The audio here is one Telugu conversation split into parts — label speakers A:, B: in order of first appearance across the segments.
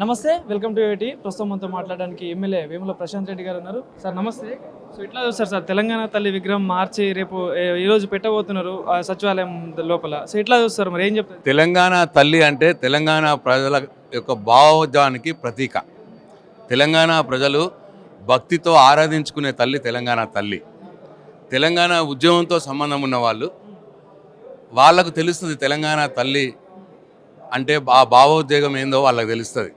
A: నమస్తే, వెల్కమ్ టు ఏటీ. ప్రస్తుతం మనతో మాట్లాడడానికి ఎమ్మెల్యే వేముల ప్రశాంత్ రెడ్డి గారు ఉన్నారు. సార్ నమస్తే. సో ఇట్లా చూస్తారు సార్, తెలంగాణ తల్లి విగ్రహం మార్చి రేపు ఈరోజు పెట్టబోతున్నారు సచివాలయం లోపల. సో ఇట్లా చూస్తారు, మరి ఏం చెప్తారు?
B: తెలంగాణ తల్లి అంటే తెలంగాణ ప్రజల యొక్క భావోద్యానికి ప్రతీక. తెలంగాణ ప్రజలు భక్తితో ఆరాధించుకునే తల్లి తెలంగాణ తల్లి. తెలంగాణ ఉద్యమంతో సంబంధం ఉన్న వాళ్ళకు తెలుస్తుంది తెలంగాణ తల్లి అంటే ఆ భావోద్వేగం ఏందో వాళ్ళకి తెలుస్తుంది.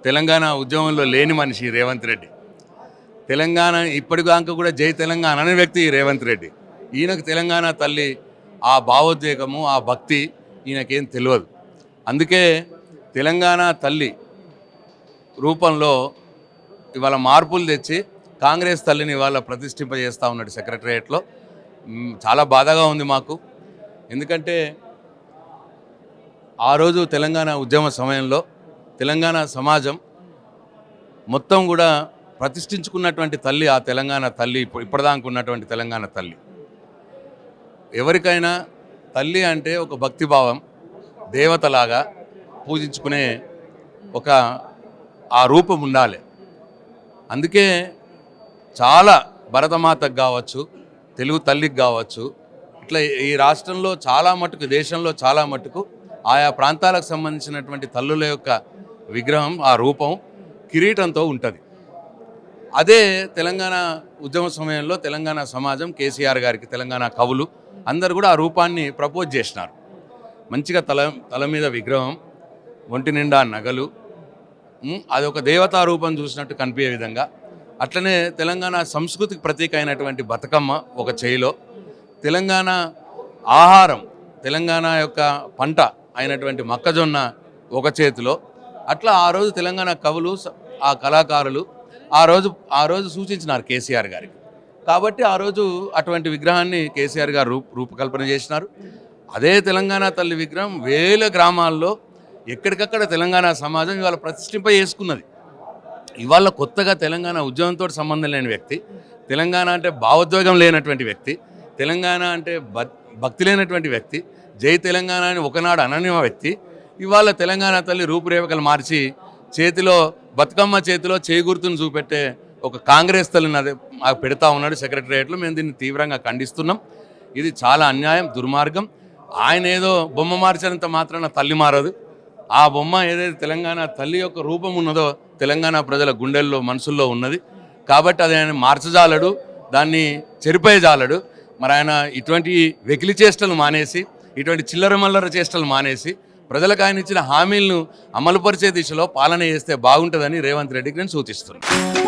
B: తెలంగాణ ఉద్యమంలో లేని మనిషి రేవంత్ రెడ్డి. తెలంగాణ ఇప్పటిదాకా కూడా జై తెలంగాణ అనే వ్యక్తి రేవంత్ రెడ్డి. ఈయనకు తెలంగాణ తల్లి ఆ భావోద్వేగము ఆ భక్తి ఈయనకేం తెలియదు. అందుకే తెలంగాణ తల్లి రూపంలో ఇవాళ మార్పులు తెచ్చి కాంగ్రెస్ తల్లిని ఇవాళ ప్రతిష్ఠింపజేస్తూ ఉన్నాడు సెక్రటరియట్లో. చాలా బాధగా ఉంది మాకు. ఎందుకంటే ఆ రోజు తెలంగాణ ఉద్యమ సమయంలో తెలంగాణ సమాజం మొత్తం కూడా ప్రతిష్ఠించుకున్నటువంటి తల్లి ఆ తెలంగాణ తల్లి, ఇప్పటిదాకా ఉన్నటువంటి తెలంగాణ తల్లి. ఎవరికైనా తల్లి అంటే ఒక భక్తిభావం, దేవతలాగా పూజించుకునే ఒక ఆ రూపం ఉండాలి. అందుకే చాలా భరతమాతకు కావచ్చు, తెలుగు తల్లికి కావచ్చు, ఇట్లా ఈ రాష్ట్రంలో చాలా మటుకు, దేశంలో చాలా మటుకు ఆయా ప్రాంతాలకు సంబంధించినటువంటి తల్లుల యొక్క విగ్రహం, ఆ రూపం కిరీటంతో ఉంటుంది. అదే తెలంగాణ ఉద్యమ సమయంలో తెలంగాణ సమాజం కేసీఆర్ గారికి, తెలంగాణ కవులు అందరు కూడా ఆ రూపాన్ని ప్రపోజ్ చేసినారు. మంచిగా తల మీద విగ్రహం, ఒంటి నిండా నగలు, అది ఒక దేవతా రూపం చూసినట్టు కనిపించే విధంగా. అట్లనే తెలంగాణ సంస్కృతికి ప్రతీక అయినటువంటి బతుకమ్మ ఒక చేయిలో, తెలంగాణ ఆహారం, తెలంగాణ యొక్క పంట అయినటువంటి మొక్కజొన్న ఒక చేతిలో. అట్లా ఆ రోజు తెలంగాణ కవులు, ఆ కళాకారులు ఆ రోజు సూచించినారు కేసీఆర్ గారికి. కాబట్టి ఆ రోజు అటువంటి విగ్రహాన్ని కేసీఆర్ గారు రూపకల్పన చేసినారు. అదే తెలంగాణ తల్లి విగ్రహం వేల గ్రామాల్లో ఎక్కడికక్కడ తెలంగాణ సమాజం ఇవాళ ప్రతిష్ఠింప చేసుకున్నది. ఇవాళ కొత్తగా తెలంగాణ ఉద్యమంతో సంబంధం లేని వ్యక్తి, తెలంగాణ అంటే భావోద్వేగం లేనటువంటి వ్యక్తి, తెలంగాణ అంటే భక్తి లేనటువంటి వ్యక్తి, జై తెలంగాణ అని ఒకనాడు అనన్య వ్యక్తి ఇవాళ తెలంగాణ తల్లి రూపురేఖలు మార్చి చేతిలో బతుకమ్మ చేతిలో చేయి గుర్తును చూపెట్టే ఒక కాంగ్రెస్ తల్లిని అదే పెడతా ఉన్నాడు సెక్రటరియట్లో. మేము దీన్ని తీవ్రంగా ఖండిస్తున్నాం. ఇది చాలా అన్యాయం, దుర్మార్గం. ఆయన ఏదో బొమ్మ మార్చినంత మాత్రాన తల్లి మారదు. ఆ బొమ్మ ఏదైతే తెలంగాణ తల్లి యొక్క రూపం ఉన్నదో తెలంగాణ ప్రజల గుండెల్లో, మనసుల్లో ఉన్నది. కాబట్టి అది ఆయన మార్చజాలడు, దాన్ని చెరిపేయజాలడు. మరి ఆయన ఇటువంటి వెకిలి చేష్టలు మానేసి, ఇటువంటి చిల్లర మల్లర చేష్టలు మానేసి ప్రజలకు ఆయన ఇచ్చిన హామీలను అమలుపరిచే దిశలో పాలన చేస్తే బాగుంటుందని రేవంత్ రెడ్డికి నేను సూచిస్తున్నాను.